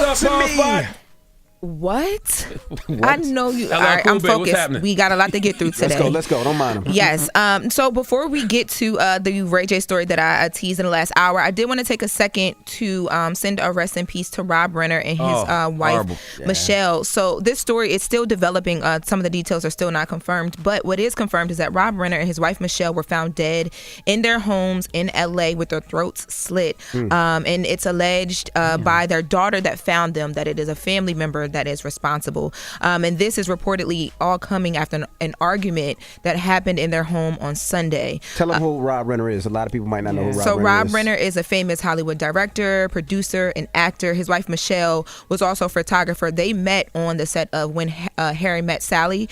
up, me. What? I know you. All right, cool, I'm babe. What's focused. happening? We got a lot to get through today. Let's go. Don't mind him. Yes. So before we get to the Ray J story that I teased in the last hour, I did want to take a second to send a rest in peace to Rob Reiner and his wife, Michelle. So this story is still developing. Some of the details are still not confirmed. But what is confirmed is that Rob Reiner and his wife, Michelle, were found dead in their homes in L.A. with their throats slit. And it's alleged by their daughter that found them that it is a family member that is responsible. And this is reportedly all coming after an argument that happened in their home on Sunday. Tell them who Rob Reiner is. A lot of people might not know who Rob Reiner is. So Rob Reiner is a famous Hollywood director, producer, and actor. His wife, Michelle, was also a photographer. They met on the set of When Harry Met Sally,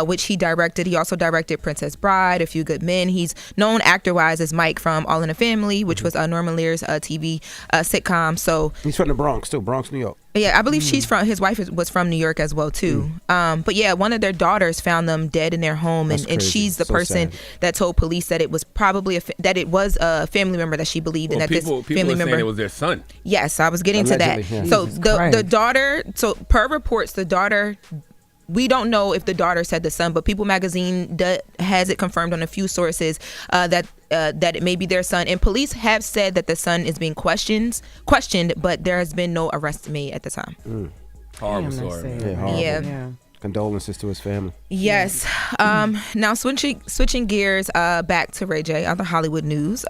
which he directed. He also directed Princess Bride, A Few Good Men. He's known actor-wise as Mike from All in the Family, which was Norman Lear's TV sitcom. So he's from the Bronx, too. Bronx, New York. Yeah, I believe his wife was from New York as well too. But yeah, one of their daughters found them dead in their home, and she's the person that told police that it was probably a family member that she believed, and that this family member, it was their son. Yes, I was getting Allegedly, to that. Yeah. So the daughter, so per reports, the daughter. We don't know if the daughter said the son, but People Magazine has it confirmed on a few sources that it may be their son. And police have said that the son is being questioned, but there has been no arrest made at the time. Horrible story. Yeah. Condolences to his family. Yes. Now switching gears back to Ray J, other Hollywood news.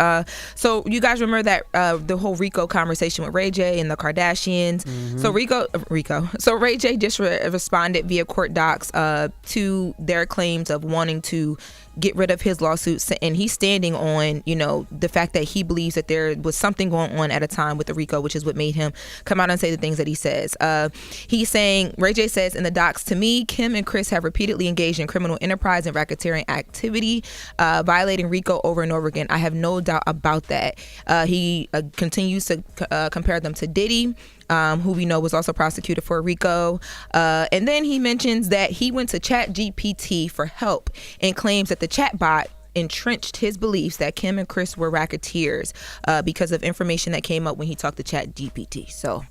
So you guys remember that the whole Rico conversation with Ray J and the Kardashians. So Ray J just responded via court docs to their claims of wanting to get rid of his lawsuits, and he's standing on the fact that he believes that there was something going on at a time with the Rico, which is what made him come out and say the things that he says. He's saying, Ray J says in the docs, to me, Kim and Chris have repeatedly engaged in criminal enterprise and racketeering activity, violating Rico over and over again. I have no doubt about that. He continues to compare them to Diddy, who we know was also prosecuted for Rico. And then he mentions that he went to ChatGPT for help and claims that the chatbot entrenched his beliefs that Kim and Chris were racketeers because of information that came up when he talked to ChatGPT. So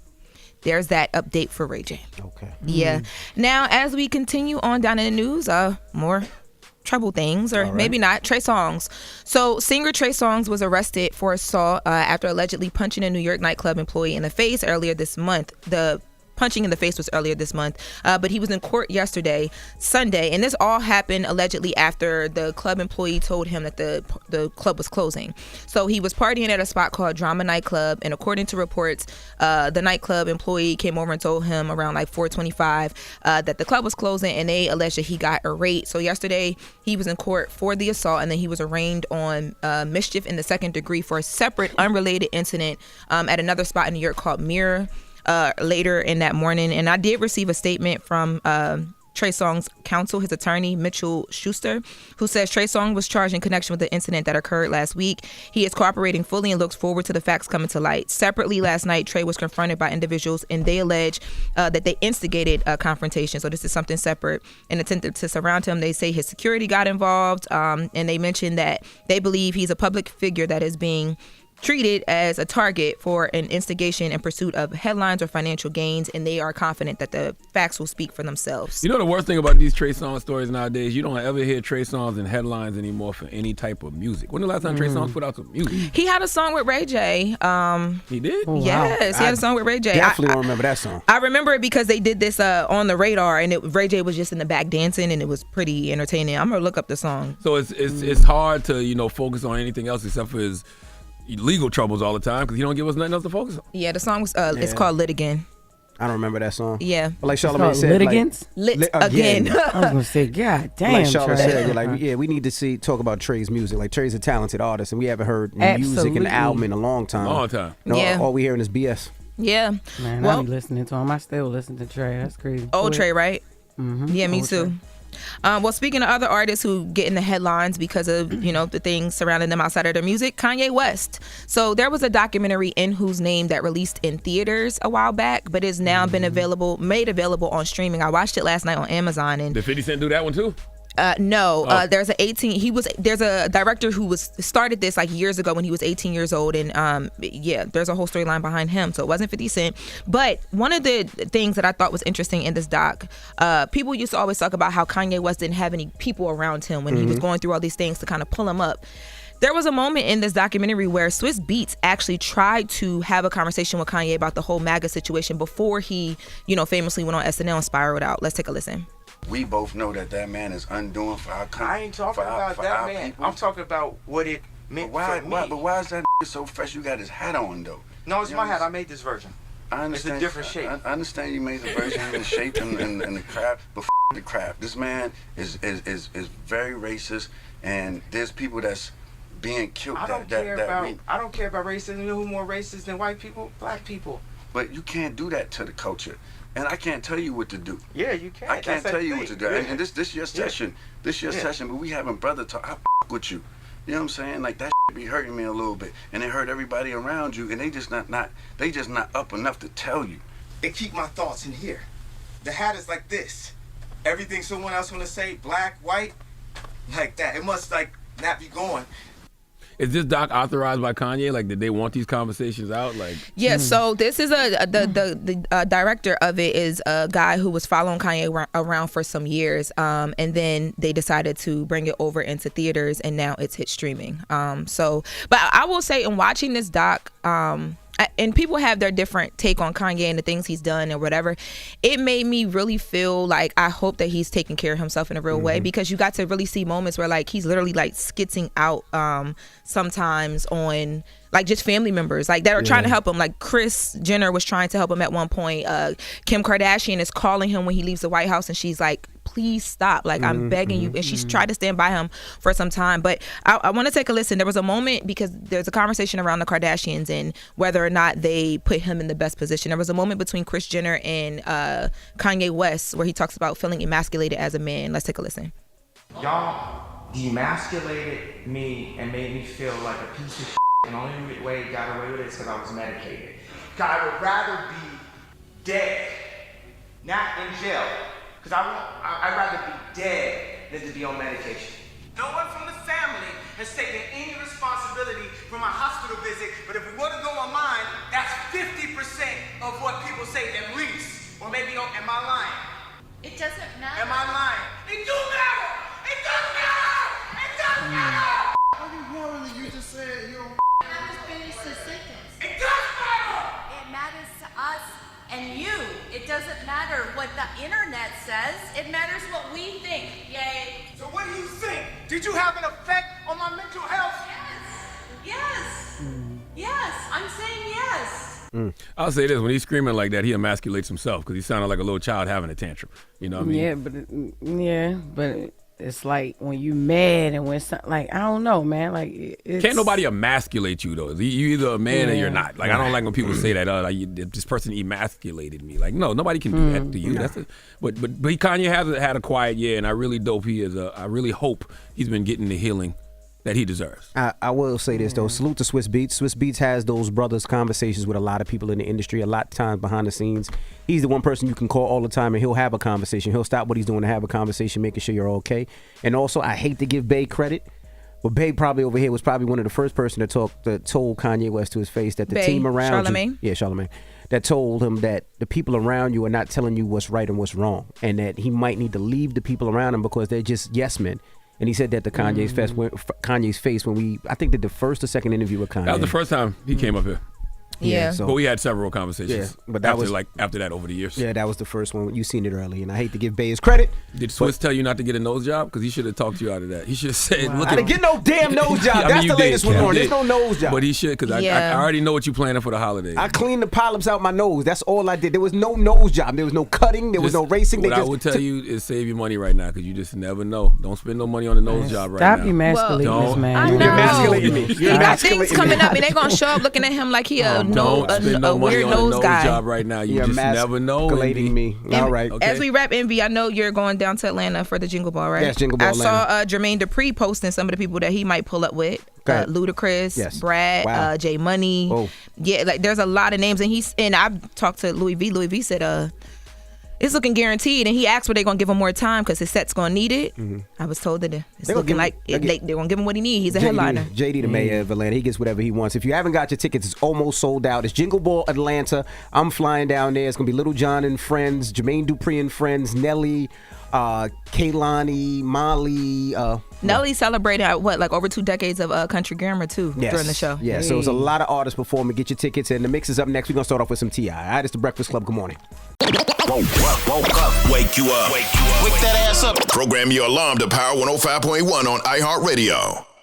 there's that update for Ray J. Okay. Yeah. Now, as we continue on down in the news, more trouble things, or maybe not. Trey Songz. So singer Trey Songz was arrested for assault after allegedly punching a New York nightclub employee in the face earlier this month. The punching in the face was earlier this month, but he was in court yesterday, Sunday, and this all happened allegedly after the club employee told him that the club was closing. So he was partying at a spot called Drama Nightclub, and according to reports, the nightclub employee came over and told him around like 4:25 that the club was closing, and they alleged that he got irate. So yesterday he was in court for the assault, and then he was arraigned on mischief in the second degree for a separate unrelated incident at another spot in New York called Mirror later in that morning. And I did receive a statement from Trey Songz' counsel, his attorney, Mitchell Schuster, who says Trey Songz was charged in connection with the incident that occurred last week. He is cooperating fully and looks forward to the facts coming to light. Separately, last night, Trey was confronted by individuals, and they allege that they instigated a confrontation. So this is something separate. In an attempt to surround him, they say his security got involved, and they mentioned that they believe he's a public figure that is being treated as a target for an instigation in pursuit of headlines or financial gains, and they are confident that the facts will speak for themselves. You know the worst thing about these Trey Songz stories nowadays, you don't ever hear Trey Songz in headlines anymore for any type of music. When the last time Trey Songz put out some music? He had a song with Ray J. He did? Oh, yes, he had a song with Ray J. Definitely don't remember that song. I remember it because they did this on the radar, and Ray J was just in the back dancing, and it was pretty entertaining. I'm gonna look up the song. So it's hard to focus on anything else except for his legal troubles all the time because he don't give us nothing else to focus on. Yeah, the song was it's called Lit Again. I don't remember that song. Yeah. But like Charlamagne said, Litigants? Lit Again. I was gonna say, God damn. Like Charlamagne Trey. said, we need to talk about Trey's music. Like Trey's a talented artist, and we haven't heard music and album in a long time. All we hearing is BS. Yeah. Man, I be listening to him. I still listen to Trey. That's crazy. Old Trey, right? Mm-hmm. Yeah, me too. Trey. Well, speaking of other artists who get in the headlines because of, the things surrounding them outside of their music, Kanye West. So there was a documentary In Whose Name that released in theaters a while back, but it's now been made available on streaming. I watched it last night on Amazon. And did 50 Cent do that one too? No. There's a director who started this like years ago when he was 18 years old, and there's a whole storyline behind him. So it wasn't 50 Cent. But one of the things that I thought was interesting in this doc, people used to always talk about how Kanye West didn't have any people around him when he was going through all these things to kind of pull him up. There was a moment in this documentary where Swizz Beatz actually tried to have a conversation with Kanye about the whole MAGA situation before he, famously went on SNL and spiraled out. Let's take a listen. We both know that man is undoing for our country. I ain't talking about that man. People. I'm talking about what it meant for me. But why is that so fresh? You got his hat on, though. No, it's my hat. I made this version. I understand. It's a different shape. I understand you made the version and the shape and the craft, but the craft. This man is very racist, and there's people that's being killed. I don't care about racism. You know who more racist than white people? Black people. But you can't do that to the culture. And I can't tell you what to do. Yeah, you can. I can't tell you what to do. Yeah. And this your session. This your session, but we having brother talk. I with you. You know what I'm saying? Like that be hurting me a little bit. And it hurt everybody around you, and they just not up enough to tell you. And keep my thoughts in here. The hat is like this. Everything someone else wanna say, black, white, like that. It must not be going. Is this doc authorized by Kanye? Like, did they want these conversations out? Like, yeah. So this is the director of it is a guy who was following Kanye around for some years, and then they decided to bring it over into theaters, and now it's hit streaming. But I will say, in watching this doc, and people have their different take on Kanye and the things he's done or whatever, it made me really feel like I hope that he's taking care of himself in a real way, because you got to really see moments where like he's literally like skitzing out sometimes on like just family members like that are trying to help him. Like Kris Jenner was trying to help him at one point. Kim Kardashian is calling him when he leaves the White House, and she's like, please stop, like I'm begging you. And she's tried to stand by him for some time. But I want to take a listen. There was a moment, because there's a conversation around the Kardashians and whether or not they put him in the best position. There was a moment between Kris Jenner and Kanye West where he talks about feeling emasculated as a man. Let's take a listen. Y'all demasculated me and made me feel like a piece of shit, and the only way I got away with it is because I was medicated. God, I would rather be dead, not in jail. Because I'd rather be dead than to be on medication. No one from the family has taken any responsibility for my hospital visit, but if we were to go online, that's 50% of what people say at least. Or maybe, am I lying? It doesn't matter. Am I lying? It do matter! It does matter! It does matter! You just said you don't. I just finished the sentence. It does matter! It matters to us and you. It doesn't matter what the internet says. It matters what we think. Yay. So what do you think? Did you have an effect on my mental health? Yes. Yes. I'm saying yes. I'll say this: when he's screaming like that, he emasculates himself because he sounded like a little child having a tantrum. You know what I mean? But it's like when you mad and when something, like I don't know, man. Like can't nobody emasculate you though. You either a man or you're not. Like I don't like when people say that. This person emasculated me. Like no, nobody can do that to you. That's but Kanye has had a quiet year, and I really really hope he's been getting the healing that he deserves. I will say this though. Salute to Swizz Beatz. Swizz Beatz has those brothers conversations with a lot of people in the industry. A lot of times behind the scenes, he's the one person you can call all the time, and he'll have a conversation. He'll stop what he's doing to have a conversation, making sure you're okay. And also, I hate to give Bae credit, but Bae probably over here was probably one of the first person that told Kanye West to his face that the team around Charlamagne. Charlamagne, that told him that the people around you are not telling you what's right and what's wrong, and that he might need to leave the people around him because they're just yes men. And he said that to Kanye's face when I think did the first or second interview with Kanye. That was the first time he came up here. Yeah. But we had several conversations. Yeah, but that after that over the years. Yeah, that was the first one. You seen it early, and I hate to give Bae his credit. Did Swizz tell you not to get a nose job? Because he should have talked you out of that. He should have said, "Look, I didn't get no damn nose job." That's the latest one, Lauren. There's no nose job. But he should, because I already know what you're planning for the holidays. I cleaned the polyps out my nose. That's all I did. There was no nose job. There was no cutting. There was no racing. What I would tell you is save your money right now, because you just never know. Don't spend no money on a nose job right now. Stop emasculating this man. You're emasculating me. He got things coming up, and they're gonna show up looking at him like he a weird nose guy. Job right now. You just never know. Me. All right. Okay. As we wrap Envy, I know you're going down to Atlanta for the Jingle Ball, right? Yes, Jingle Ball. I saw Jermaine Dupri posting some of the people that he might pull up with. Ludacris, Brad, J Money. Oh. Yeah, like there's a lot of names, and I've talked to Louis V. Louis V said it's looking guaranteed. And he asked were they going to give him more time because his set's going to need it. I was told that it's looking like they're going to give him what he needs. He's a headliner. JD, the mayor of Atlanta, he gets whatever he wants. If you haven't got your tickets, it's almost sold out. It's Jingle Ball Atlanta. I'm flying down there. It's going to be Little John and friends, Jermaine Dupri and friends, Nelly, Kaylani, Molly. Nelly celebrated over 2 decades of country grammar too during the show. Yeah, so it's a lot of artists performing. Get your tickets, and the mix is up next. We're gonna start off with some T.I. All right, it's the Breakfast Club. Good morning. Woke up. Wake you up. Wake that ass up. Program your alarm to Power 105.1 on iHeartRadio.